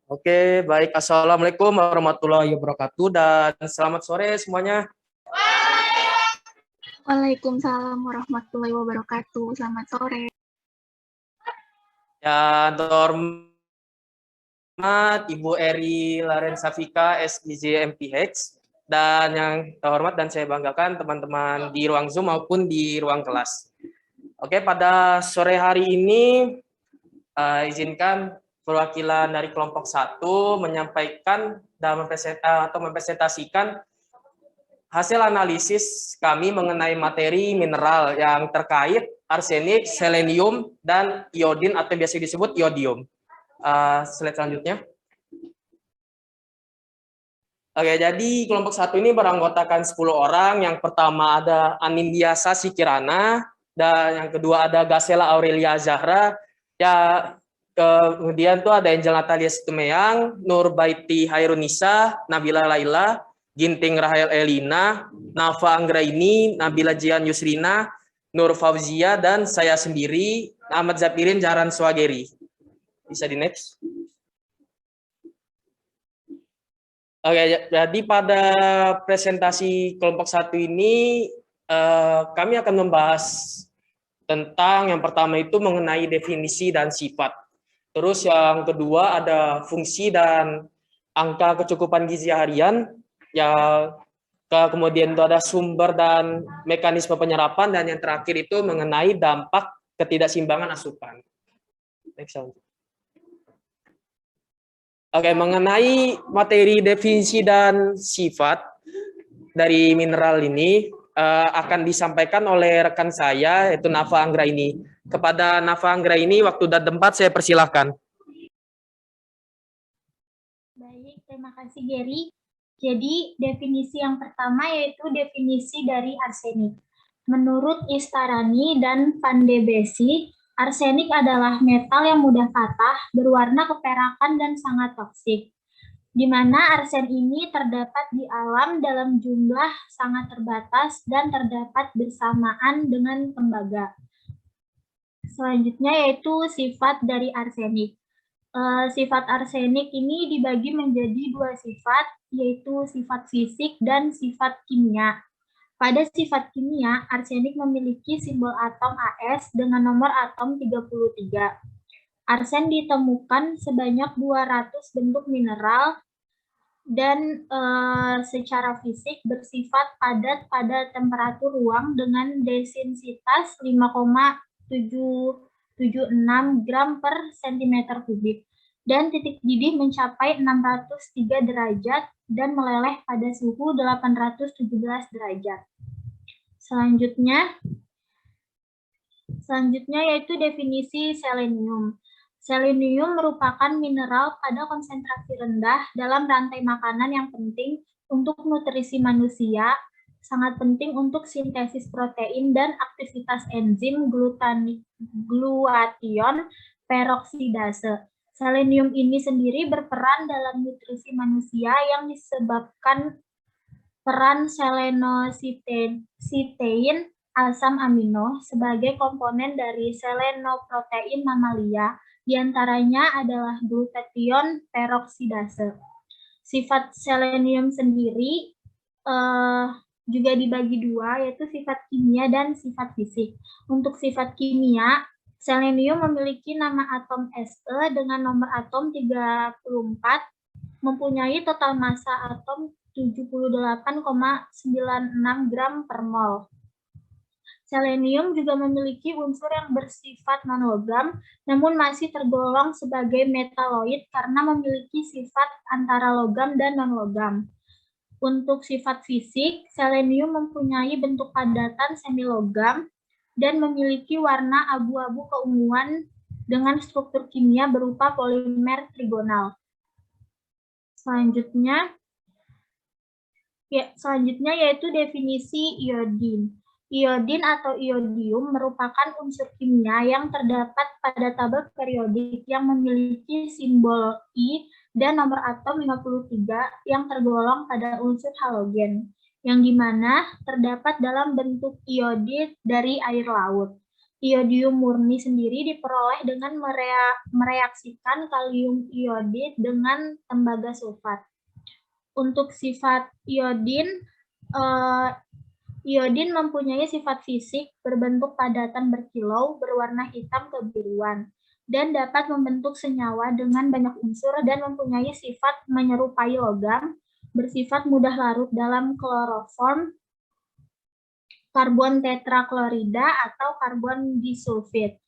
Oke, baik. Assalamualaikum warahmatullahi wabarakatuh dan selamat sore semuanya. Waalaikumsalam warahmatullahi wabarakatuh. Selamat sore. Yang terhormat Ibu Eri Larensafika, SIG MPH, dan yang terhormat dan saya banggakan teman-teman di ruang Zoom maupun di ruang kelas. Oke, pada sore hari ini izinkan perwakilan dari kelompok 1 menyampaikan dan mempresentasikan hasil analisis kami mengenai materi mineral yang terkait arsenik, selenium, dan iodin atau biasa disebut iodium. Slide selanjutnya. Oke, jadi kelompok 1 ini beranggotakan 10 orang. Yang pertama ada Anindya Sikirana, dan yang kedua ada Gasela Aurelia Zahra. Ya, kemudian tuh ada Angel Natalia Situmeyang, Nur Baiti Hairunisa, Nabila Laila, Ginting Rahel Elina, Nafa Anggraini, Nabila Jian Yusrina, Nur Fauzia, dan saya sendiri, Ahmad Zafirin Jaran Swageri. Bisa di next. Oke, jadi pada presentasi kelompok 1 ini kami akan membahas tentang yang pertama itu mengenai definisi dan sifat. Terus yang kedua ada fungsi dan angka kecukupan gizi harian. Ya, kemudian itu ada sumber dan mekanisme penyerapan, dan yang terakhir itu mengenai dampak ketidakseimbangan asupan. Next. Oke, mengenai materi definisi dan sifat dari mineral ini akan disampaikan oleh rekan saya, yaitu Nafa Anggraini. Kepada Nafa Anggraini, waktu dan tempat saya persilahkan. Baik, terima kasih Gary. Jadi definisi yang pertama yaitu definisi dari arsenik. Menurut Istarani dan Van de Besi, arsenik adalah metal yang mudah patah, berwarna keperakan dan sangat toksik. Di mana arsen ini terdapat di alam dalam jumlah sangat terbatas dan terdapat bersamaan dengan tembaga. Selanjutnya yaitu sifat dari arsenik. Sifat arsenik ini dibagi menjadi 2 sifat, yaitu sifat fisik dan sifat kimia. Pada sifat kimia, arsenik memiliki simbol atom As dengan nomor atom 33. Arsen ditemukan sebanyak 200 bentuk mineral dan secara fisik bersifat padat pada temperatur ruang dengan densitas 5,776 gram per cm kubik dan titik didih mencapai 603 derajat dan meleleh pada suhu 817 derajat. Selanjutnya yaitu definisi selenium. Selenium merupakan mineral pada konsentrasi rendah dalam rantai makanan yang penting untuk nutrisi manusia, sangat penting untuk sintesis protein dan aktivitas enzim glutation peroksidase. Selenium ini sendiri berperan dalam nutrisi manusia yang disebabkan peran selenositein asam amino sebagai komponen dari selenoprotein mamalia, diantaranya adalah glutation peroksidase. Sifat selenium sendiri juga dibagi 2, yaitu sifat kimia dan sifat fisik. Untuk sifat kimia, selenium memiliki nama atom Se dengan nomor atom 34, mempunyai total massa atom 78,96 gram per mol. Selenium juga memiliki unsur yang bersifat non-logam, namun masih tergolong sebagai metaloid karena memiliki sifat antara logam dan non-logam. Untuk sifat fisik, selenium mempunyai bentuk padatan semilogam dan memiliki warna abu-abu keunguan dengan struktur kimia berupa polimer trigonal. Selanjutnya yaitu definisi iodin. Iodin atau iodium merupakan unsur kimia yang terdapat pada tabel periodik yang memiliki simbol I dan nomor atom 53 yang tergolong pada unsur halogen, yang dimana terdapat dalam bentuk iodid dari air laut. Iodium murni sendiri diperoleh dengan mereaksikan kalium iodid dengan tembaga sulfat. Untuk sifat iodin, eh, iodin mempunyai sifat fisik berbentuk padatan berkilau berwarna hitam kebiruan dan dapat membentuk senyawa dengan banyak unsur dan mempunyai sifat menyerupai logam, bersifat mudah larut dalam kloroform, karbon tetraklorida atau karbon disulfid,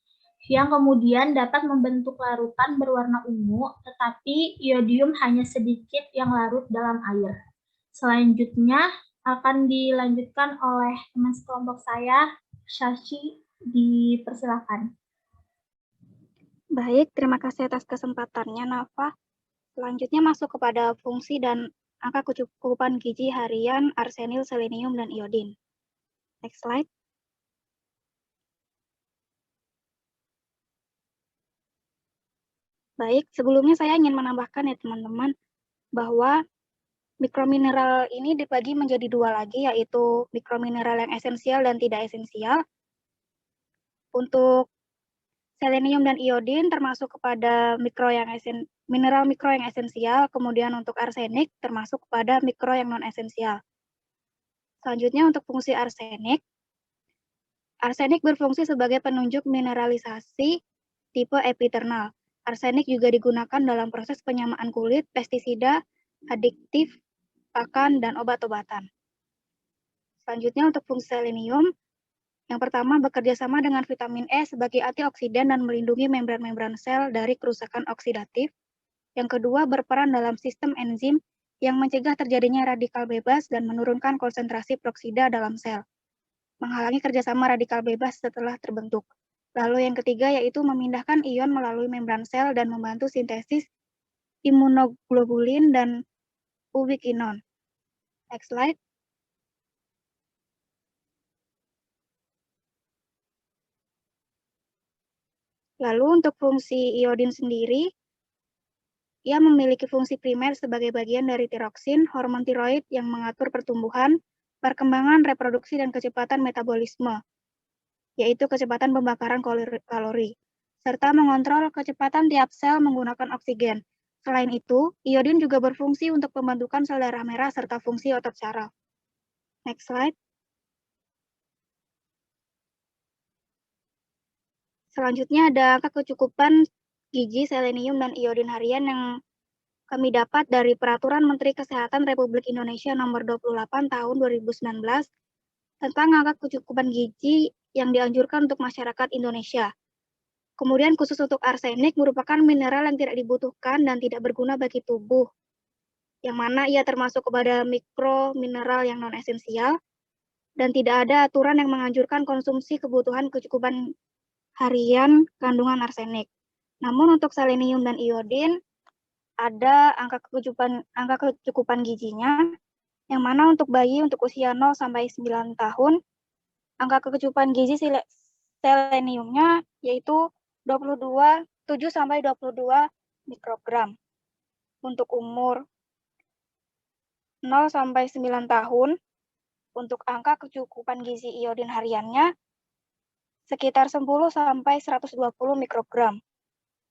yang kemudian dapat membentuk larutan berwarna ungu, tetapi iodium hanya sedikit yang larut dalam air. Selanjutnya akan dilanjutkan oleh teman sekelompok saya, Shashi, dipersilakan. Baik, terima kasih atas kesempatannya, Nafa. Selanjutnya masuk kepada fungsi dan angka kecukupan gizi harian arsenil, selenium, dan iodin. Next slide. Baik, sebelumnya saya ingin menambahkan ya teman-teman, bahwa mikromineral ini dibagi menjadi dua lagi, yaitu mikromineral yang esensial dan tidak esensial. Untuk selenium dan iodin termasuk kepada mineral mikro yang esensial, kemudian untuk arsenik termasuk kepada mikro yang non-esensial. Selanjutnya untuk fungsi arsenik. Arsenik berfungsi sebagai penunjuk mineralisasi tipe epiternal. Arsenik juga digunakan dalam proses penyamaan kulit, pestisida, adiktif, pakan, dan obat-obatan. Selanjutnya untuk fungsi selenium, yang pertama bekerja sama dengan vitamin E sebagai antioksidan dan melindungi membran-membran sel dari kerusakan oksidatif. Yang kedua berperan dalam sistem enzim yang mencegah terjadinya radikal bebas dan menurunkan konsentrasi proksida dalam sel, menghalangi kerjasama radikal bebas setelah terbentuk. Lalu yang ketiga yaitu memindahkan ion melalui membran sel dan membantu sintesis imunoglobulin dan ubiquinon. Next slide. Lalu untuk fungsi iodin sendiri, ia memiliki fungsi primer sebagai bagian dari tiroksin, hormon tiroid yang mengatur pertumbuhan, perkembangan, reproduksi, dan kecepatan metabolisme, yaitu kecepatan pembakaran kalori, serta mengontrol kecepatan tiap sel menggunakan oksigen. Selain itu, iodin juga berfungsi untuk pembentukan sel darah merah serta fungsi otot saraf. Next slide. Selanjutnya ada angka kecukupan gizi, selenium, dan iodin harian yang kami dapat dari Peraturan Menteri Kesehatan Republik Indonesia Nomor 28 Tahun 2019 tentang angka kecukupan gizi yang dianjurkan untuk masyarakat Indonesia. Kemudian khusus untuk arsenik merupakan mineral yang tidak dibutuhkan dan tidak berguna bagi tubuh, yang mana ia termasuk kepada mikro mineral yang non-esensial, dan tidak ada aturan yang menganjurkan konsumsi kebutuhan kecukupan harian kandungan arsenik. Namun untuk selenium dan iodin, ada angka kecukupan gizinya, yang mana untuk bayi untuk usia 0 sampai 9 tahun, angka kecukupan gizi seleniumnya yaitu 7 sampai 22 mikrogram. Untuk umur 0 sampai 9 tahun, untuk angka kecukupan gizi iodin hariannya sekitar 10 sampai 120 mikrogram.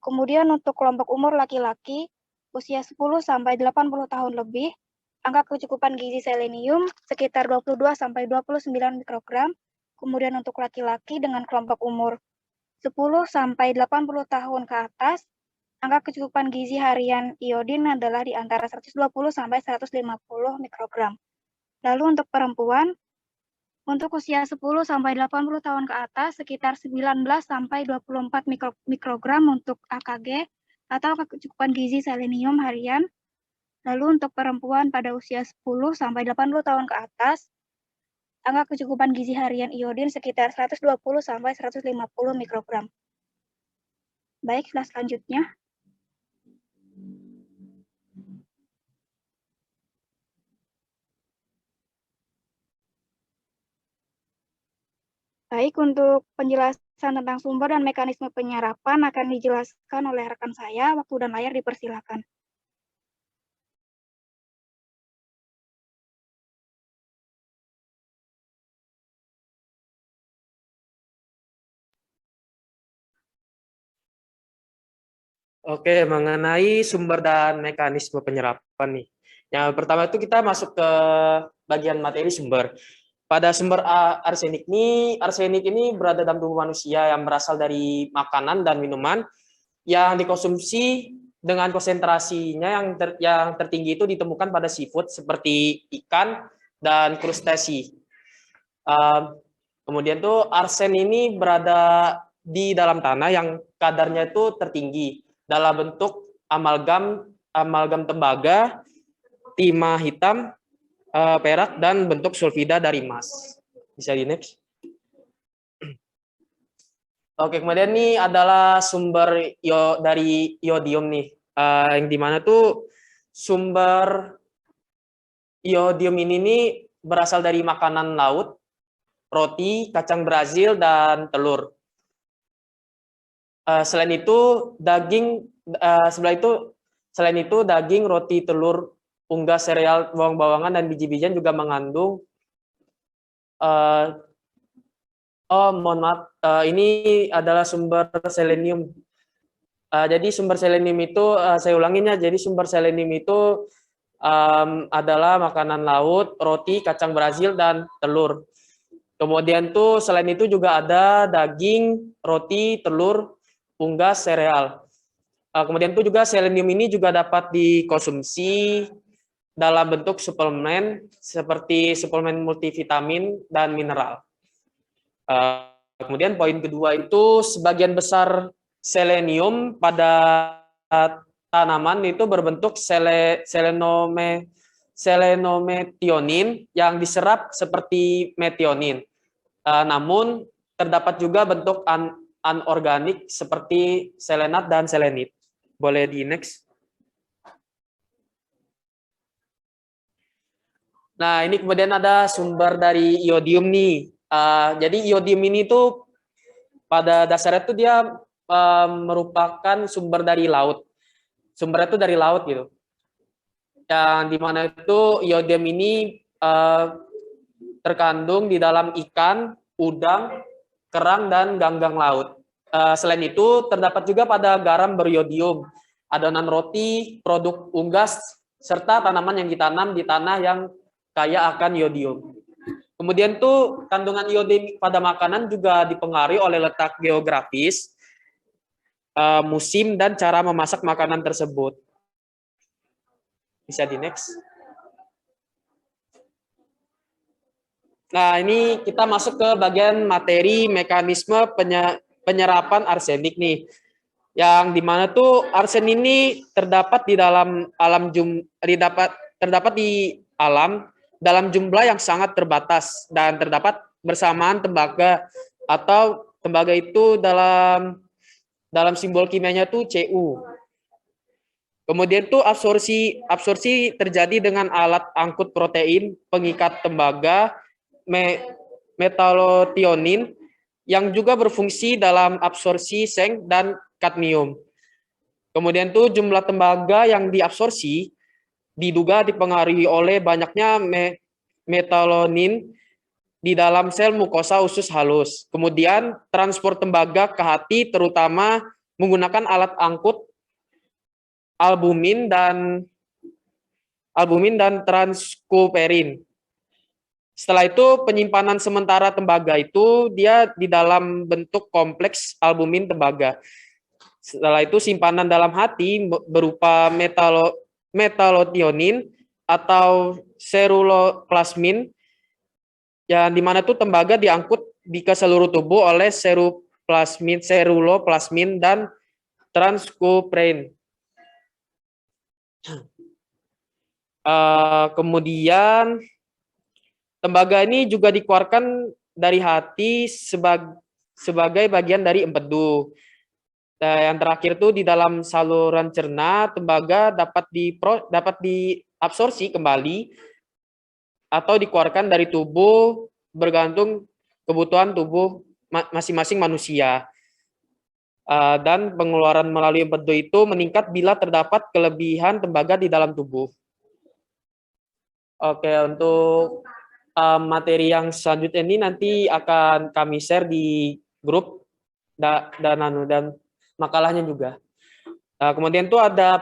Kemudian untuk kelompok umur laki-laki usia 10 sampai 80 tahun lebih, angka kecukupan gizi selenium sekitar 22 sampai 29 mikrogram. Kemudian untuk laki-laki dengan kelompok umur 10 sampai 80 tahun ke atas, angka kecukupan gizi harian iodin adalah di antara 120 sampai 150 mikrogram. Lalu untuk perempuan, untuk usia 10 sampai 80 tahun ke atas, sekitar 19 sampai 24 mikrogram untuk AKG atau kecukupan gizi selenium harian. Lalu untuk perempuan pada usia 10 sampai 80 tahun ke atas, angka kecukupan gizi harian iodin sekitar 120 sampai 150 mikrogram. Baik, selanjutnya. Baik, untuk penjelasan tentang sumber dan mekanisme penyerapan akan dijelaskan oleh rekan saya. Waktu dan layar dipersilakan. Oke, mengenai sumber dan mekanisme penyerapan nih. Yang pertama itu kita masuk ke bagian materi sumber. Pada sumber arsenik ini berada dalam tubuh manusia yang berasal dari makanan dan minuman yang dikonsumsi dengan konsentrasinya yang tertinggi itu ditemukan pada seafood seperti ikan dan krustasi. Kemudian tuh arsen ini berada di dalam tanah yang kadarnya itu tertinggi dalam bentuk amalgam tembaga, timah hitam, perak, dan bentuk sulfida dari emas. Bisa di next. Oke, kemudian ini adalah sumber dari iodium nih, yang dimana tuh sumber iodium ini nih berasal dari makanan laut, roti, kacang Brazil, dan telur. Selain itu daging, roti, telur, unggas, sereal, bawang-bawangan, dan biji-bijian juga mengandung mohon maaf, ini adalah sumber selenium. Jadi sumber selenium itu, saya ulangin ya, jadi sumber selenium itu adalah makanan laut, roti, kacang Brazil, dan telur. Kemudian tuh selain itu juga ada daging, roti, telur, unggas, sereal. Kemudian tuh juga selenium ini juga dapat dikonsumsi dalam bentuk suplemen seperti suplemen multivitamin dan mineral. Kemudian poin kedua itu sebagian besar selenium pada tanaman itu berbentuk selenometionin yang diserap seperti metionin. Namun terdapat juga bentuk anorganik seperti selenat dan selenit. Boleh di next. Nah, ini kemudian ada sumber dari iodium nih. Jadi iodium ini tuh pada dasarnya tuh dia merupakan sumber dari laut. Sumbernya itu dari laut gitu. Yang dimana itu iodium ini terkandung di dalam ikan, udang, kerang, dan ganggang laut. Selain itu, terdapat juga pada garam beriodium, adonan roti, produk unggas, serta tanaman yang ditanam di tanah yang kaya akan iodium. Kemudian tuh kandungan iodium pada makanan juga dipengaruhi oleh letak geografis, musim, dan cara memasak makanan tersebut. Bisa di next. Nah, ini kita masuk ke bagian materi mekanisme penyerapan arsenik nih. Yang dimana tuh arsen ini terdapat di dalam terdapat di alam dalam jumlah yang sangat terbatas dan terdapat bersamaan tembaga atau tembaga itu dalam simbol kimianya tuh Cu. Kemudian tuh absorpsi terjadi dengan alat angkut protein pengikat tembaga metallothionin yang juga berfungsi dalam absorpsi seng dan kadmium. Kemudian tuh jumlah tembaga yang diabsorpsi diduga dipengaruhi oleh banyaknya metallonin di dalam sel mukosa usus halus. Kemudian transport tembaga ke hati terutama menggunakan alat angkut albumin dan transkuperin. Setelah itu penyimpanan sementara tembaga itu dia di dalam bentuk kompleks albumin tembaga. Setelah itu simpanan dalam hati berupa metallothionin atau seruloplasmin yang dimana itu tembaga diangkut di ke seluruh tubuh oleh seruloplasmin dan transkuperin. Kemudian tembaga ini juga dikeluarkan dari hati sebagai bagian dari empedu. Yang terakhir tuh di dalam saluran cerna tembaga dapat diabsorpsi kembali atau dikeluarkan dari tubuh bergantung kebutuhan tubuh masing-masing manusia. Dan pengeluaran melalui empedu itu meningkat bila terdapat kelebihan tembaga di dalam tubuh. Oke, untuk materi yang selanjutnya ini nanti akan kami share di grup dan makalahnya juga. Kemudian itu ada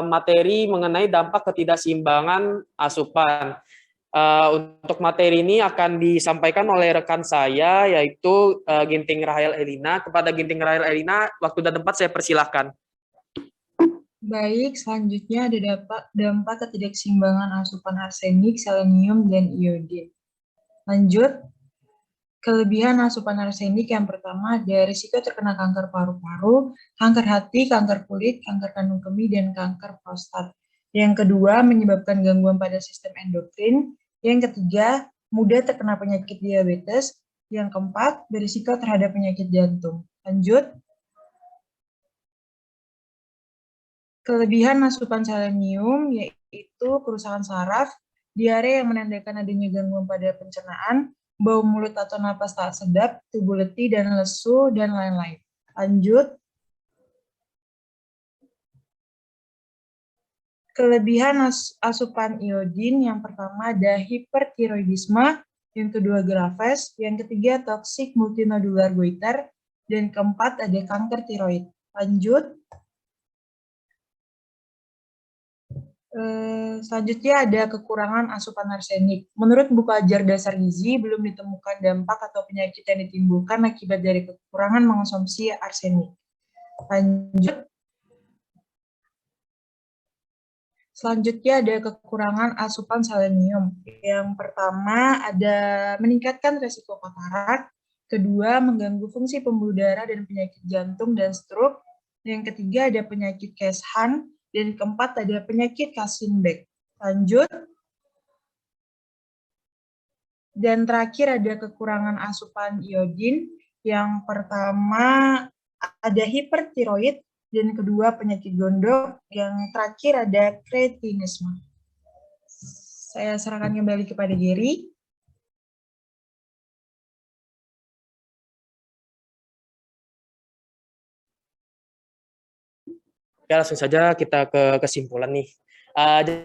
materi mengenai dampak ketidakseimbangan asupan. Untuk materi ini akan disampaikan oleh rekan saya, yaitu Ginting Rahel Elina. Kepada Ginting Rahel Elina, waktu dan tempat saya persilahkan. Baik, selanjutnya ada dampak ketidakseimbangan asupan arsenik, selenium, dan iodin. Lanjut, kelebihan asupan arsenik yang pertama ada risiko terkena kanker paru-paru, kanker hati, kanker kulit, kanker kandung kemih, dan kanker prostat. Yang kedua, menyebabkan gangguan pada sistem endokrin. Yang ketiga, mudah terkena penyakit diabetes. Yang keempat, berisiko terhadap penyakit jantung. Lanjut, kelebihan asupan selenium yaitu kerusakan saraf, diare yang menandakan adanya gangguan pada pencernaan, bau mulut atau napas tak sedap, tubuh letih dan lesu, dan lain-lain. Lanjut, kelebihan asupan iodin yang pertama ada hipertiroidisme, yang kedua Graves, yang ketiga toksik multinodular goiter, dan keempat ada kanker tiroid. Lanjut, selanjutnya ada kekurangan asupan arsenik. Menurut buku ajar dasar gizi, belum ditemukan dampak atau penyakit yang ditimbulkan akibat dari kekurangan mengonsumsi arsenik. Lanjut, selanjutnya ada kekurangan asupan selenium. Yang pertama ada meningkatkan resiko katarak, kedua mengganggu fungsi pembuluh darah dan penyakit jantung dan stroke, yang ketiga ada penyakit Keshan, dan keempat ada penyakit Kassenbeck. Lanjut, dan terakhir ada kekurangan asupan iodin. Yang pertama ada hipertiroid, dan kedua penyakit gondok, yang terakhir ada kretinisme. Saya serahkan kembali kepada Gary. Ya, langsung saja kita ke kesimpulan nih.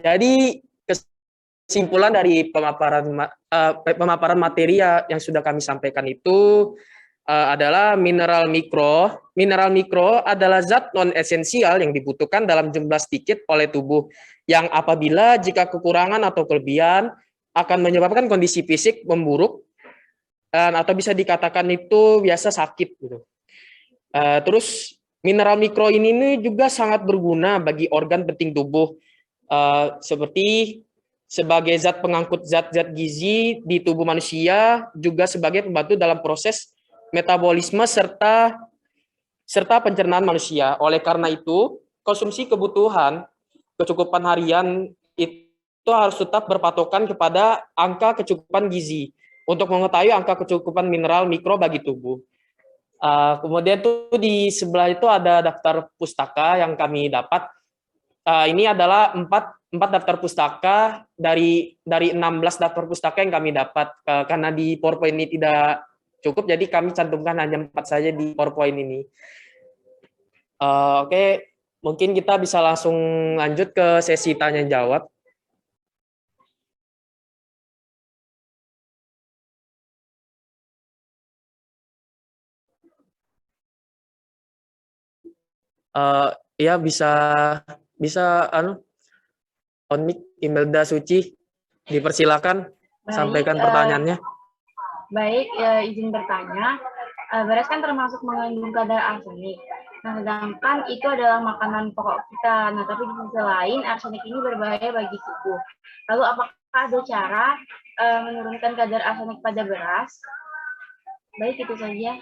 Jadi kesimpulan dari pemaparan materi yang sudah kami sampaikan itu adalah mineral mikro. Mineral mikro adalah zat non esensial yang dibutuhkan dalam jumlah sedikit oleh tubuh, yang apabila jika kekurangan atau kelebihan akan menyebabkan kondisi fisik memburuk atau bisa dikatakan itu biasa sakit gitu. Terus mineral mikro ini juga sangat berguna bagi organ penting tubuh, seperti sebagai zat pengangkut zat-zat gizi di tubuh manusia, juga sebagai pembantu dalam proses metabolisme serta pencernaan manusia. Oleh karena itu, konsumsi kecukupan harian itu harus tetap berpatokan kepada angka kecukupan gizi untuk mengetahui angka kecukupan mineral mikro bagi tubuh. Kemudian tuh di sebelah itu ada daftar pustaka yang kami dapat. Ini adalah 4 daftar pustaka dari 16 daftar pustaka yang kami dapat. Karena di PowerPoint ini tidak cukup, jadi kami cantumkan hanya 4 saja di PowerPoint ini. Oke, mungkin kita bisa langsung lanjut ke sesi tanya jawab. Ya bisa on mic Imelda Suci, dipersilakan sampaikan pertanyaannya. Baik, izin bertanya. Beras kan termasuk mengandung kadar arsenik. Nah, sedangkan itu adalah makanan pokok kita. Nah, tapi di sisi lain arsenik ini berbahaya bagi tubuh. Lalu apakah ada cara menurunkan kadar arsenik pada beras? Baik, itu saja.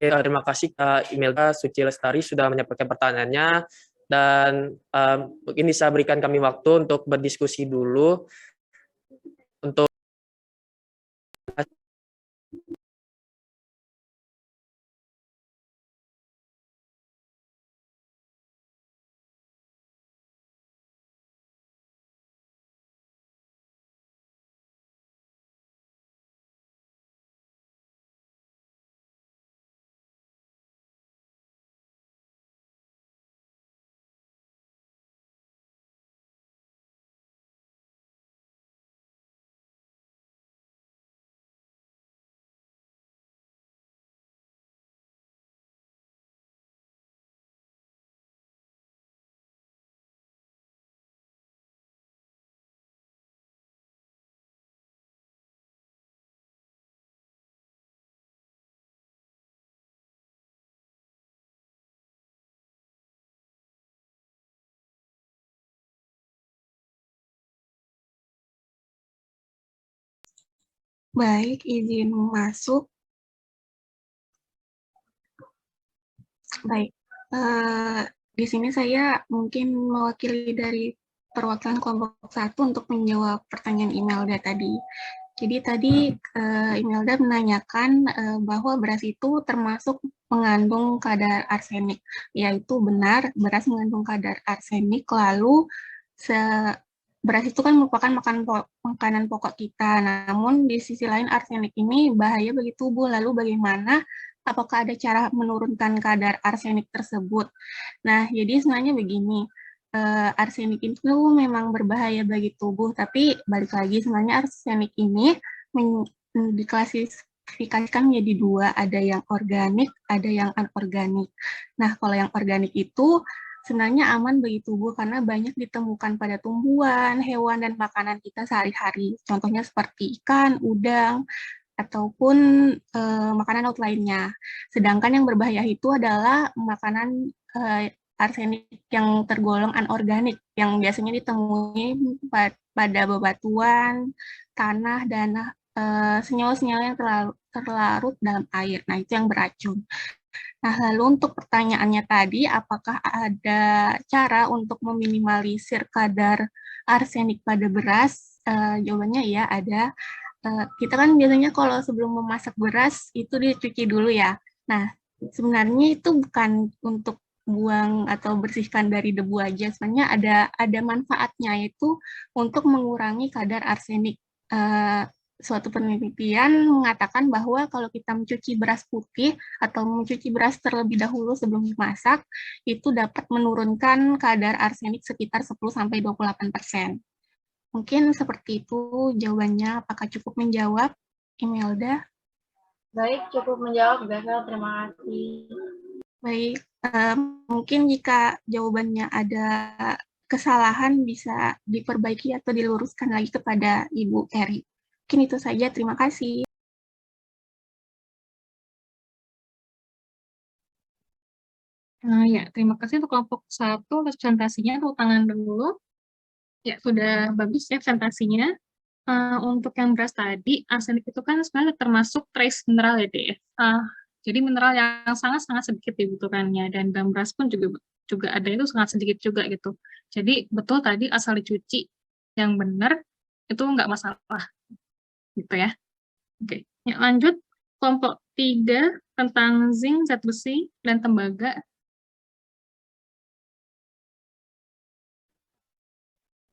Terima kasih Kak Imelda Suci Lestari sudah menyampaikan pertanyaannya, dan mungkin bisa berikan kami waktu untuk berdiskusi dulu untuk Baik, izin masuk. Baik, di sini saya mungkin mewakili dari perwakilan kelompok 1 untuk menjawab pertanyaan Imelda tadi. Jadi tadi Imelda menanyakan bahwa beras itu termasuk mengandung kadar arsenik. Yaitu benar, beras mengandung kadar arsenik, lalu beras itu kan merupakan makanan pokok kita. Namun di sisi lain arsenik ini bahaya bagi tubuh. Lalu bagaimana? Apakah ada cara menurunkan kadar arsenik tersebut? Nah, jadi sebenarnya begini, arsenik itu memang berbahaya bagi tubuh, tapi balik lagi sebenarnya arsenik ini diklasifikasikan menjadi dua, ada yang organik, ada yang anorganik. Nah, kalau yang organik itu sebenarnya aman bagi tubuh karena banyak ditemukan pada tumbuhan, hewan, dan makanan kita sehari-hari. Contohnya seperti ikan, udang, ataupun makanan laut lainnya. Sedangkan yang berbahaya itu adalah makanan arsenik yang tergolong anorganik, yang biasanya ditemui pada bebatuan, tanah, dan senyawa-senyawa yang terlarut dalam air. Nah, itu yang beracun. Nah, lalu untuk pertanyaannya tadi, apakah ada cara untuk meminimalisir kadar arsenik pada beras? Jawabannya ya, ada. Kita kan biasanya kalau sebelum memasak beras itu dicuci dulu ya. Nah, sebenarnya itu bukan untuk buang atau bersihkan dari debu aja. Sebenarnya ada manfaatnya, yaitu untuk mengurangi kadar arsenik. Suatu penelitian mengatakan bahwa kalau kita mencuci beras putih atau mencuci beras terlebih dahulu sebelum dimasak, itu dapat menurunkan kadar arsenik sekitar 10-28%. Mungkin seperti itu jawabannya. Apakah cukup menjawab, Imelda? Baik, cukup menjawab, Bethel. Terima kasih. Baik, mungkin jika jawabannya ada kesalahan bisa diperbaiki atau diluruskan lagi kepada Ibu Eri. Mungkin itu saja, terima kasih. Ya, terima kasih untuk kelompok 1 atas presentasinya. Tepuk tangan dulu. Ya, sudah bagus ya presentasinya. Untuk yang beras tadi, arsenik itu kan sebenarnya termasuk trace mineral ya, Dek, ya. Jadi mineral yang sangat-sangat sedikit dibutuhkannya, dan dalam beras pun juga ada itu sangat sedikit juga gitu. Jadi betul tadi asal dicuci yang benar itu nggak masalah gitu ya. Oke, ya, lanjut kelompok 3 tentang zinc, zat besi, dan tembaga.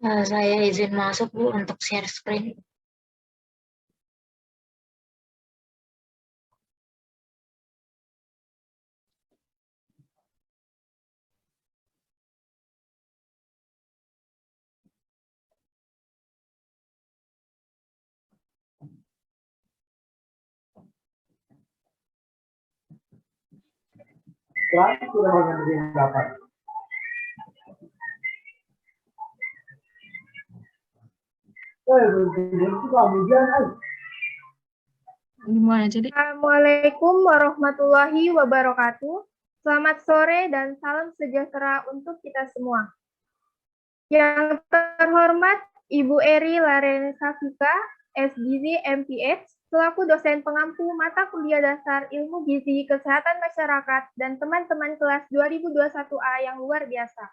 Saya izin masuk, Bu, untuk share screen. Sudah mengambil dapat. Gimana jadi? Assalamualaikum warahmatullahi wabarakatuh. Selamat sore dan salam sejahtera untuk kita semua. Yang terhormat Ibu Eri Laren Safika, SGZ MPH, selaku dosen pengampu mata kuliah dasar Ilmu Gizi Kesehatan Masyarakat dan teman-teman kelas 2021A yang luar biasa.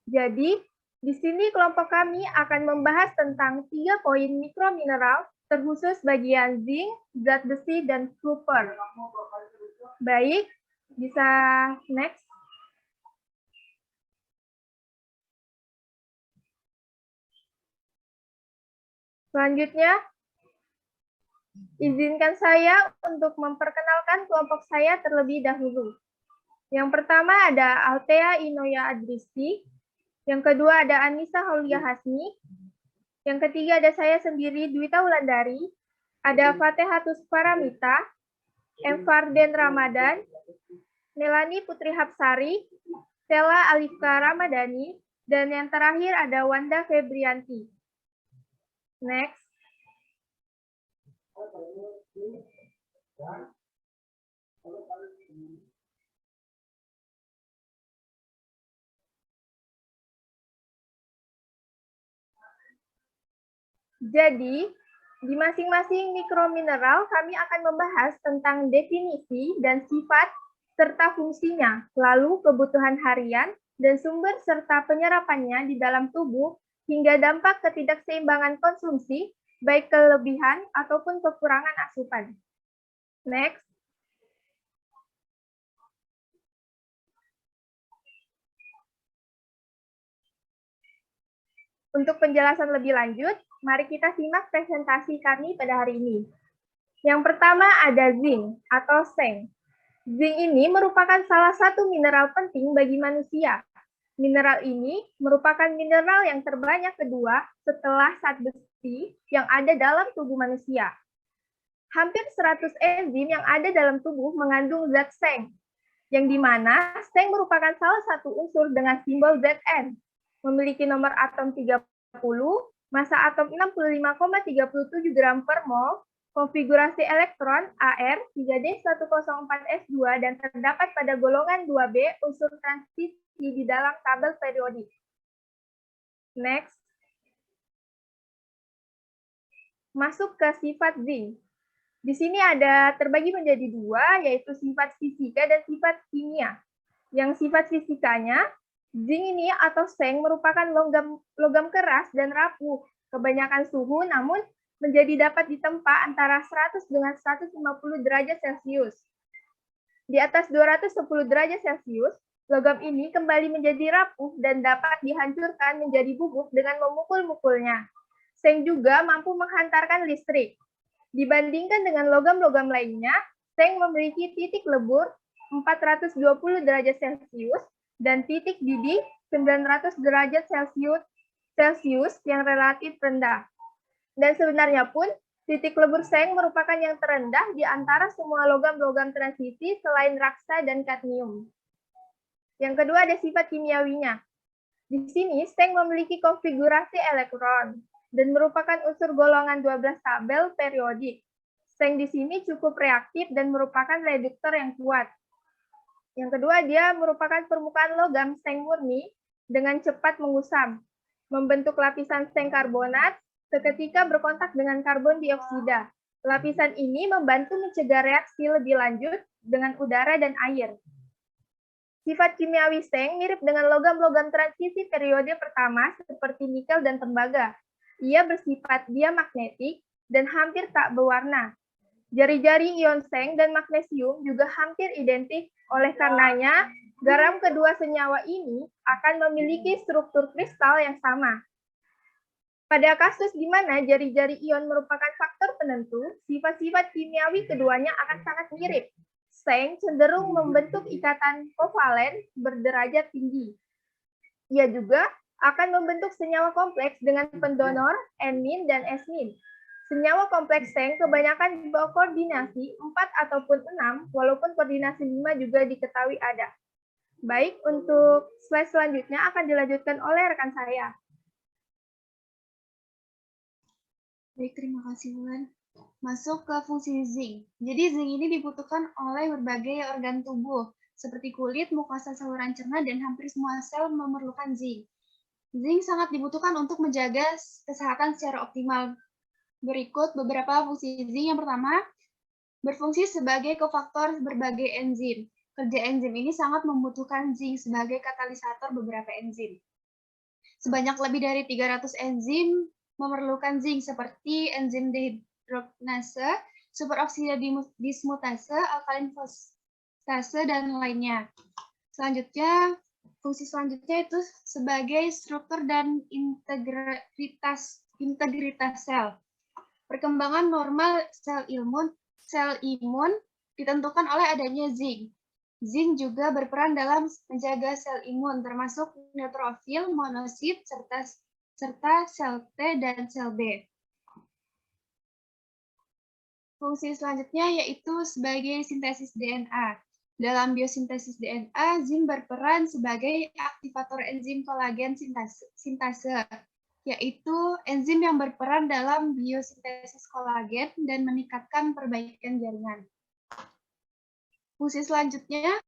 Jadi, di sini kelompok kami akan membahas tentang 3 poin mikromineral terkhusus bagian zinc, zat besi, dan sulfur. Baik, bisa next. Selanjutnya, izinkan saya untuk memperkenalkan kelompok saya terlebih dahulu. Yang pertama ada Althea Inoya Adristi, yang kedua ada Anissa Haulia Hasmi, yang ketiga ada saya sendiri, Dwita Wulandari, ada Fatehatus Paramita, M. Farden Ramadan, Melani Putri Hapsari, Stella Alifka Ramadhani, dan yang terakhir ada Wanda Febrianti. Next. Jadi, Di masing-masing mikromineral, kami akan membahas tentang definisi dan sifat serta fungsinya, lalu kebutuhan harian dan sumber serta penyerapannya di dalam tubuh, hingga dampak ketidakseimbangan konsumsi, baik kelebihan ataupun kekurangan asupan. Next. Untuk penjelasan lebih lanjut, mari kita simak presentasi kami pada hari ini. Yang pertama ada zinc atau seng. Zinc ini merupakan salah satu mineral penting bagi manusia. Mineral ini merupakan mineral yang terbanyak kedua setelah zat besi yang ada dalam tubuh manusia. Hampir 100 enzim yang ada dalam tubuh mengandung zat seng, yang dimana seng merupakan salah satu unsur dengan simbol Zn. Memiliki nomor atom 30, massa atom 65,37 gram per mol, konfigurasi elektron AR 3D104S2 dan terdapat pada golongan 2B unsur transisi di dalam tabel periodik. Next. Masuk ke sifat zinc. Di sini ada terbagi menjadi dua, yaitu sifat fisika dan sifat kimia. Yang sifat fisikanya, zinc ini atau seng merupakan logam keras dan rapuh, kebanyakan suhu namun menjadi dapat ditempa antara 100 dengan 150 derajat Celcius. Di atas 210 derajat Celcius, logam ini kembali menjadi rapuh dan dapat dihancurkan menjadi bubuk dengan memukul-mukulnya. Seng juga mampu menghantarkan listrik. Dibandingkan dengan logam-logam lainnya, seng memiliki titik lebur 420 derajat Celcius dan titik didih 900 derajat Celcius yang relatif rendah. Dan sebenarnya pun, titik lebur seng merupakan yang terendah di antara semua logam-logam transisi selain raksa dan kadmium. Yang kedua ada sifat kimiawinya. Di sini, seng memiliki konfigurasi elektron dan merupakan unsur golongan 12 tabel periodik. Seng di sini cukup reaktif dan merupakan reduktor yang kuat. Yang kedua, dia merupakan permukaan logam seng murni dengan cepat mengusam, membentuk lapisan seng karbonat seketika berkontak dengan karbon dioksida. Lapisan ini membantu mencegah reaksi lebih lanjut dengan udara dan air. Sifat kimiawi seng mirip dengan logam-logam transisi periode pertama seperti nikel dan tembaga. Ia bersifat diamagnetik dan hampir tak berwarna. Jari-jari ion seng dan magnesium juga hampir identik, oleh karenanya garam kedua senyawa ini akan memiliki struktur kristal yang sama. Pada kasus di mana jari-jari ion merupakan faktor penentu, sifat-sifat kimiawi keduanya akan sangat mirip. Seng cenderung membentuk ikatan kovalen berderajat tinggi. Ia juga akan membentuk senyawa kompleks dengan pendonor N- dan S-. Senyawa kompleks seng kebanyakan berkoordinasi 4 ataupun 6, walaupun koordinasi 5 juga diketahui ada. Baik, untuk slide selanjutnya akan dilanjutkan oleh rekan saya. Baik, terima kasih Wulan. Masuk ke fungsi zinc. Jadi zinc ini dibutuhkan oleh berbagai organ tubuh, seperti kulit, mukosa saluran cerna, dan hampir semua sel memerlukan zinc. Zinc sangat dibutuhkan untuk menjaga kesehatan secara optimal. Berikut beberapa fungsi zinc. Yang pertama, berfungsi sebagai kofaktor berbagai enzim. Kerja enzim ini sangat membutuhkan zinc sebagai katalisator beberapa enzim. Sebanyak lebih dari 300 enzim memerlukan zinc seperti enzim dehidrogenase, superoksida dismutase, alkalin fosfatase, dan lainnya. Selanjutnya, fungsi selanjutnya itu sebagai struktur dan integritas sel. Perkembangan normal sel imun ditentukan oleh adanya zinc. Zinc juga berperan dalam menjaga sel imun, termasuk neutrofil, monosit, serta sel T dan sel B. Fungsi selanjutnya yaitu sebagai sintesis DNA. Dalam biosintesis DNA, zinc berperan sebagai aktivator enzim kolagen sintase, yaitu enzim yang berperan dalam biosintesis kolagen dan meningkatkan perbaikan jaringan. Fungsi selanjutnya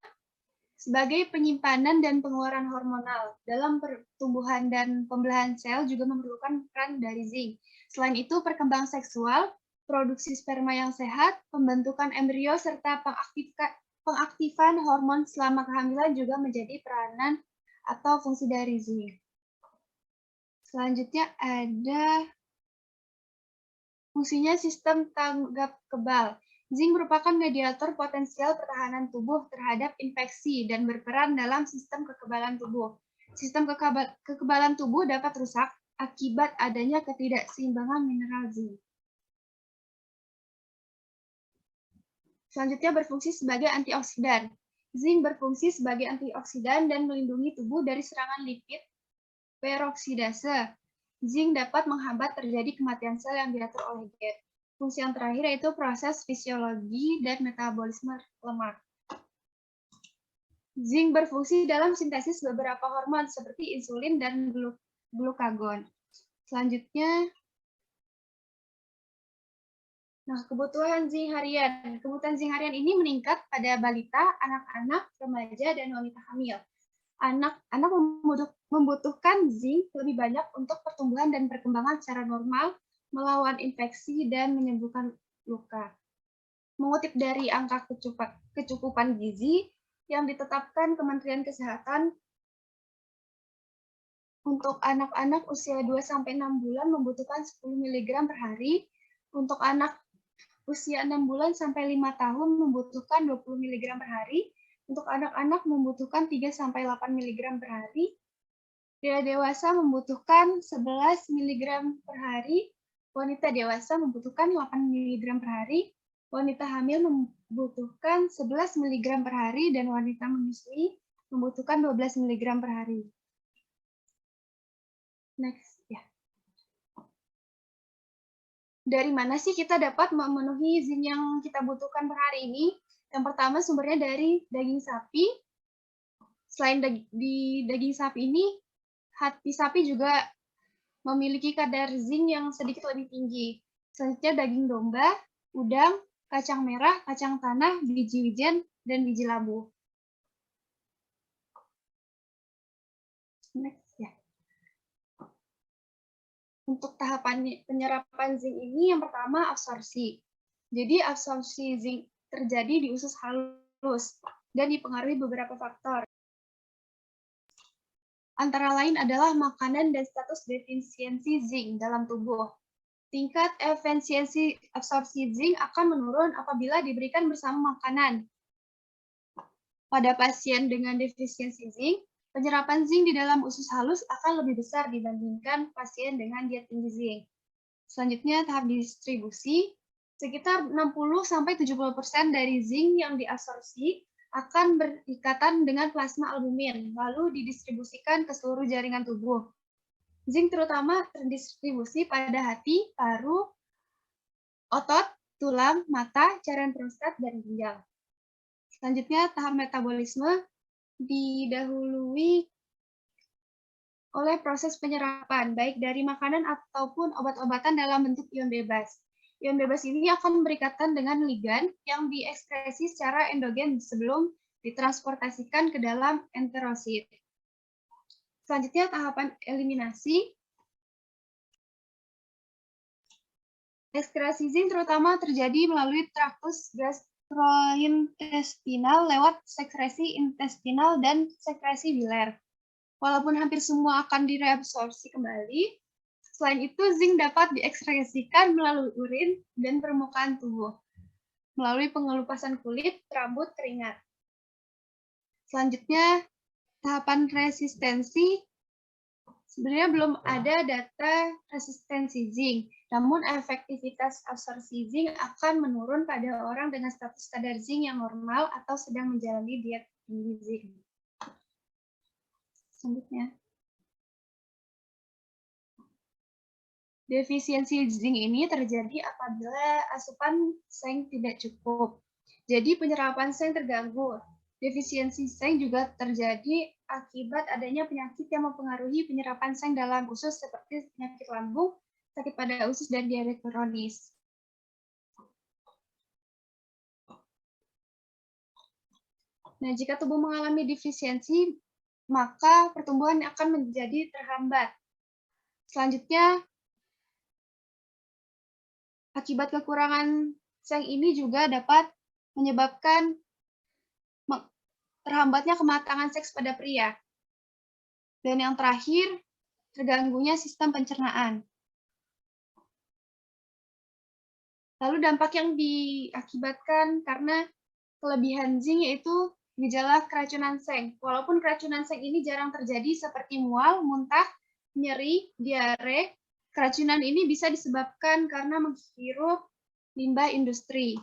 sebagai penyimpanan dan pengeluaran hormonal. Dalam pertumbuhan dan pembelahan sel juga memerlukan peran dari zinc. Selain itu, perkembangan seksual, produksi sperma yang sehat, pembentukan embrio, serta pengaktifan hormon selama kehamilan juga menjadi peranan atau fungsi dari zinc. Selanjutnya ada fungsinya sistem tanggap kebal. Zinc merupakan mediator potensial pertahanan tubuh terhadap infeksi dan berperan dalam sistem kekebalan tubuh. Sistem kekebalan tubuh dapat rusak akibat adanya ketidakseimbangan mineral zinc. Selanjutnya berfungsi sebagai antioksidan. Zinc berfungsi sebagai antioksidan dan melindungi tubuh dari serangan lipid peroksidase. Zinc dapat menghambat terjadi kematian sel yang diatur oleh gen. Fungsi yang terakhir yaitu proses fisiologi dan metabolisme lemak. Zinc berfungsi dalam sintesis beberapa hormon seperti insulin dan glukagon. Selanjutnya, kebutuhan zinc harian. Kebutuhan zinc harian ini meningkat pada balita, anak-anak, remaja, dan wanita hamil. Anak-anak membutuhkan zinc lebih banyak untuk pertumbuhan dan perkembangan secara normal, melawan infeksi, dan menyembuhkan luka. Mengutip dari angka kecukupan gizi yang ditetapkan Kementerian Kesehatan, untuk anak-anak usia 2-6 bulan membutuhkan 10 mg per hari, untuk anak usia 6 bulan sampai 5 tahun membutuhkan 20 mg per hari, untuk anak-anak membutuhkan 3-8 mg per hari, pria dewasa membutuhkan 11 mg per hari, wanita dewasa membutuhkan 8 mg per hari, wanita hamil membutuhkan 11 mg per hari, dan wanita menyusui membutuhkan 12 mg per hari. Next, ya. Dari mana sih kita dapat memenuhi zinc yang kita butuhkan per hari ini? Yang pertama sumbernya dari daging sapi. Selain di daging sapi ini, hati sapi juga memiliki kadar zinc yang sedikit lebih tinggi. Selanjutnya daging domba, udang, kacang merah, kacang tanah, biji wijen, dan biji labu. Next, ya. Untuk tahapan penyerapan zinc ini, yang pertama absorpsi. Jadi absorpsi zinc terjadi di usus halus dan dipengaruhi beberapa faktor. Antara lain adalah makanan dan status defisiensi zinc dalam tubuh. Tingkat efisiensi absorpsi zinc akan menurun apabila diberikan bersama makanan. Pada pasien dengan defisiensi zinc, penyerapan zinc di dalam usus halus akan lebih besar dibandingkan pasien dengan diet tinggi zinc. Selanjutnya tahap distribusi. Sekitar 60-70% dari zinc yang diabsorpsi akan berikatan dengan plasma albumin, lalu didistribusikan ke seluruh jaringan tubuh. Zinc terutama terdistribusi pada hati, paru, otot, tulang, mata, cairan prostat, dan ginjal. Selanjutnya, tahap metabolisme didahului oleh proses penyerapan, baik dari makanan ataupun obat-obatan dalam bentuk ion bebas. Ion bebas ini akan berikatan dengan ligan yang diekskresi secara endogen sebelum ditransportasikan ke dalam enterosit. Selanjutnya tahapan eliminasi. Ekskresi zinc terutama terjadi melalui traktus gastrointestinal lewat sekresi intestinal dan sekresi biliar. Walaupun hampir semua akan direabsorpsi kembali, selain itu zinc dapat diekskresikan melalui urin dan permukaan tubuh, melalui pengelupasan kulit, rambut, keringat. Selanjutnya, tahapan resistensi. Sebenarnya belum ada data resistensi zinc, namun efektivitas absorpsi zinc akan menurun pada orang dengan status kadar zinc yang normal atau sedang menjalani diet tinggi zinc. Selanjutnya, defisiensi zinc ini terjadi apabila asupan seng tidak cukup. Jadi penyerapan seng terganggu. Defisiensi seng juga terjadi akibat adanya penyakit yang mempengaruhi penyerapan seng dalam usus seperti penyakit lambung, sakit pada usus, dan diabetes kronis. Nah, jika tubuh mengalami defisiensi, maka pertumbuhan akan menjadi terhambat. Selanjutnya, akibat kekurangan seng ini juga dapat menyebabkan terhambatnya kematangan seks pada pria. Dan yang terakhir, terganggunya sistem pencernaan. Lalu dampak yang diakibatkan karena kelebihan zinc yaitu gejala keracunan seng. Walaupun keracunan seng ini jarang terjadi seperti mual, muntah, nyeri, diare, keracunan ini bisa disebabkan karena menghirup limbah industri.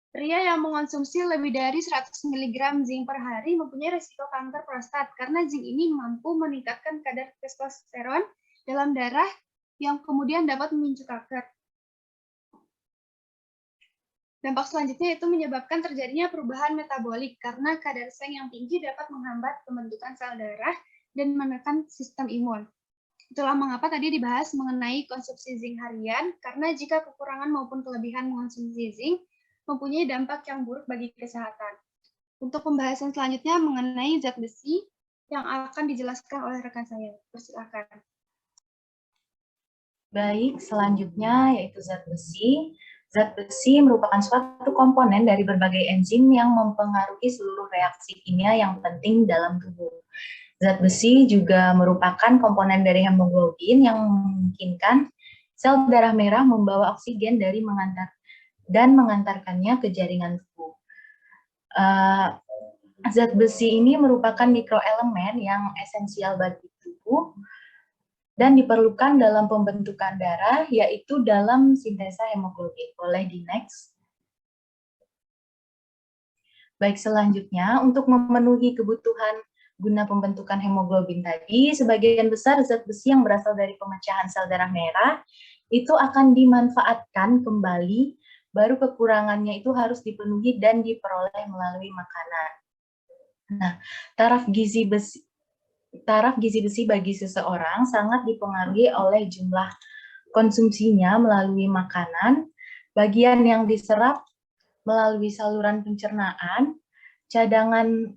Pria yang mengonsumsi lebih dari 100 mg zinc per hari mempunyai risiko kanker prostat karena zinc ini mampu meningkatkan kadar testosteron dalam darah yang kemudian dapat memicu kanker. Dampak selanjutnya itu menyebabkan terjadinya perubahan metabolik karena kadar seng yang tinggi dapat menghambat pembentukan sel darah dan menekan sistem imun. Itulah mengapa tadi dibahas mengenai konsumsi zinc harian, karena jika kekurangan maupun kelebihan mengonsumsi zinc mempunyai dampak yang buruk bagi kesehatan. Untuk pembahasan selanjutnya mengenai zat besi yang akan dijelaskan oleh rekan saya. Persilakan. Baik, selanjutnya yaitu zat besi. Zat besi merupakan suatu komponen dari berbagai enzim yang mempengaruhi seluruh reaksi kimia yang penting dalam tubuh. Zat besi juga merupakan komponen dari hemoglobin yang memungkinkan sel darah merah membawa oksigen dari mengantarkannya ke jaringan tubuh. Zat besi ini merupakan mikroelemen yang esensial bagi tubuh dan diperlukan dalam pembentukan darah, yaitu dalam sintesa hemoglobin. Boleh di next. Baik, selanjutnya untuk memenuhi kebutuhan guna pembentukan hemoglobin tadi, sebagian besar zat besi yang berasal dari pemecahan sel darah merah itu akan dimanfaatkan kembali, baru kekurangannya itu harus dipenuhi dan diperoleh melalui makanan. Nah, taraf gizi besi bagi seseorang sangat dipengaruhi oleh jumlah konsumsinya melalui makanan, bagian yang diserap melalui saluran pencernaan, cadangan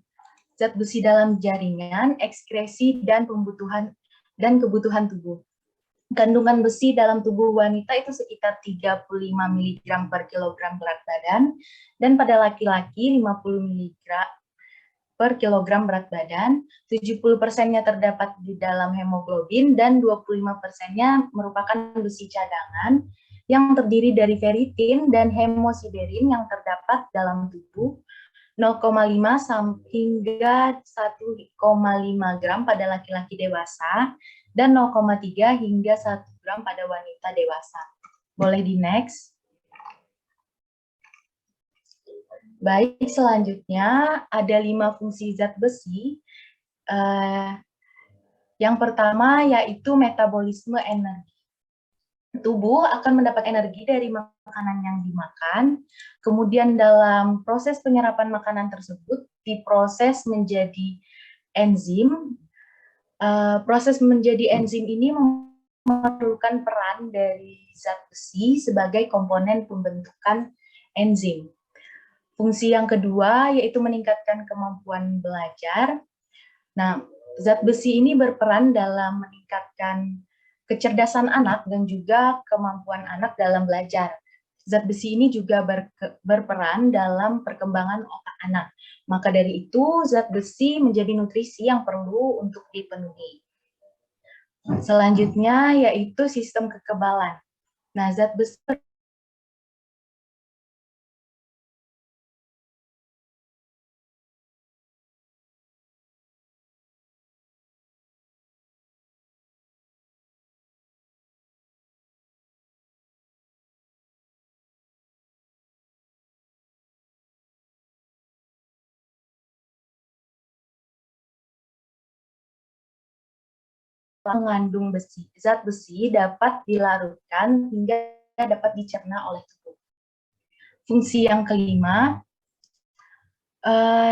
zat besi dalam jaringan, ekskresi, dan kebutuhan tubuh. Kandungan besi dalam tubuh wanita itu sekitar 35 mg per kilogram berat badan, dan pada laki-laki 50 mg per kilogram berat badan, 70%-nya terdapat di dalam hemoglobin, dan 25%-nya merupakan besi cadangan yang terdiri dari ferritin dan hemosiderin yang terdapat dalam tubuh, 0,5 hingga 1,5 gram pada laki-laki dewasa, dan 0,3 hingga 1 gram pada wanita dewasa. Boleh di next. Baik, selanjutnya ada 5 fungsi zat besi. Yang pertama yaitu metabolisme energi. Tubuh akan mendapat energi dari makanan yang dimakan, kemudian dalam proses penyerapan makanan tersebut diproses menjadi enzim. Proses menjadi enzim ini memerlukan peran dari zat besi sebagai komponen pembentukan enzim. Fungsi yang kedua yaitu meningkatkan kemampuan belajar. Nah, zat besi ini berperan dalam meningkatkan kecerdasan anak dan juga kemampuan anak dalam belajar. Zat besi ini juga berperan dalam perkembangan otak anak. Maka dari itu, zat besi menjadi nutrisi yang perlu untuk dipenuhi. Selanjutnya yaitu sistem kekebalan. Nah, zat besi mengandung besi. Zat besi dapat dilarutkan hingga dapat dicerna oleh tubuh. Fungsi yang kelima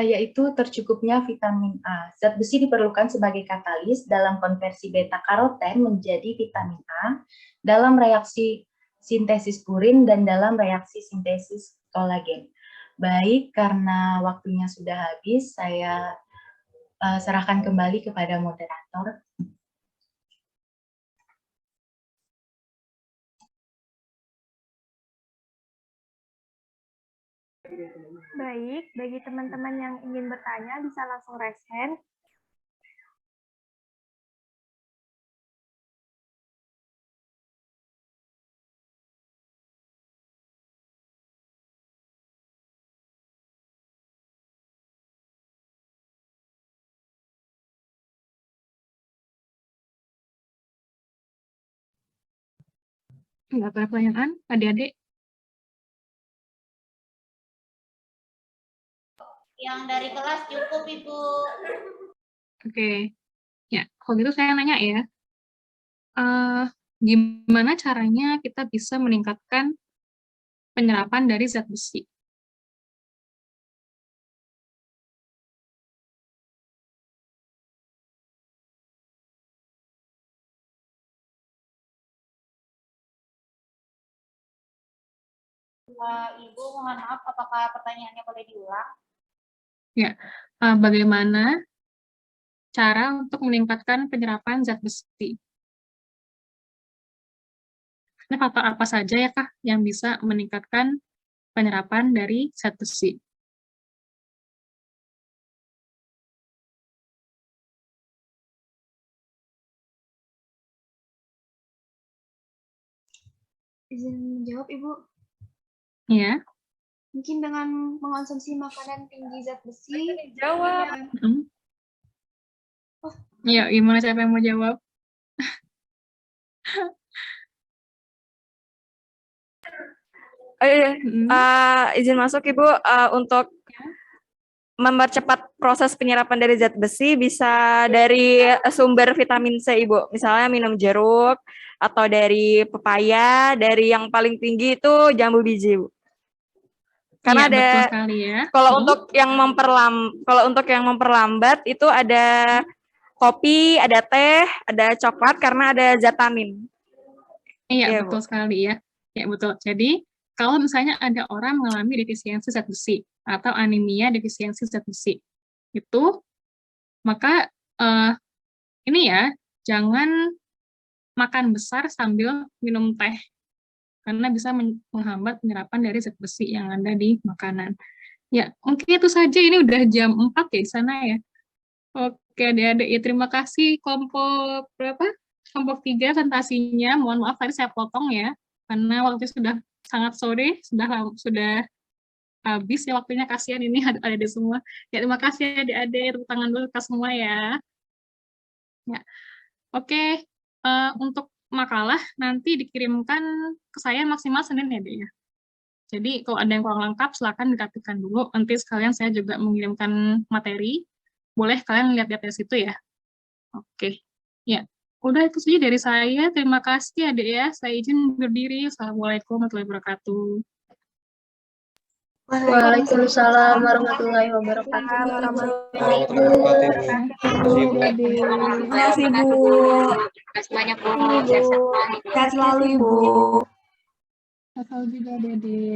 yaitu tercukupnya vitamin A. Zat besi diperlukan sebagai katalis dalam konversi beta-karoten menjadi vitamin A dalam reaksi sintesis purin dan dalam reaksi sintesis kolagen. Baik, karena waktunya sudah habis, saya serahkan kembali kepada moderator. Baik, bagi teman-teman yang ingin bertanya bisa langsung raise hand. Nggak ada pertanyaan, adik-adik? Yang dari kelas cukup, Ibu. Oke. Ya, kalau gitu saya nanya ya. Gimana caranya kita bisa meningkatkan penyerapan dari zat besi? Ibu, mohon maaf, apakah pertanyaannya boleh diulang? Ya, bagaimana cara untuk meningkatkan penyerapan zat besi? Ini faktor apa saja ya Kak yang bisa meningkatkan penyerapan dari zat besi? Izin menjawab, Ibu. Ya. Mungkin dengan mengonsumsi makanan tinggi zat besi. Jawab. Ya, gimana siapa yang mau jawab? Izin masuk Ibu, untuk mempercepat proses penyerapan dari zat besi bisa dari sumber vitamin C Ibu, misalnya minum jeruk atau dari pepaya, dari yang paling tinggi itu jambu biji Bu. Karena Iya, ada betul sekali ya. kalau untuk yang memperlambat itu ada kopi, ada teh, ada coklat karena ada zatamin. Iya, Iya, betul Bu. sekali ya. Ya, betul. Jadi, kalau misalnya ada orang mengalami defisiensi zat besi atau anemia defisiensi zat besi, itu maka ini ya, jangan makan besar sambil minum teh, karena bisa menghambat penyerapan dari zat besi yang ada di makanan. Ya, mungkin itu saja. Ini udah jam 4 ya di sana ya. Oke, adik-adik. Ya, terima kasih kelompok berapa? Kelompok 3 presentasinya. Mohon maaf tadi saya potong ya, karena waktu sudah sangat sore, sudah habis ya waktunya. Kasihan ini adik-adik semua. Ya, terima kasih adik-adik. Tepuk tangan dulu ke semua ya. Ya, oke. Untuk makalah nanti dikirimkan ke saya maksimal Senin ya, Dek ya. Jadi kalau ada yang kurang lengkap silakan dirapikan dulu. Nanti sekalian saya juga mengirimkan materi. Boleh kalian lihat-lihat dari situ ya. Oke. Ya, udah itu saja dari saya. Terima kasih Adik ya. Saya izin berdiri. Assalamualaikum warahmatullahi wabarakatuh. Waalaikumsalam warahmatullahi wabarakatuh. Terima kasih Bu. Terima kasih banyak Bu. Sehat-sehat. Sehat selalu Ibu. Sehat juga Dede.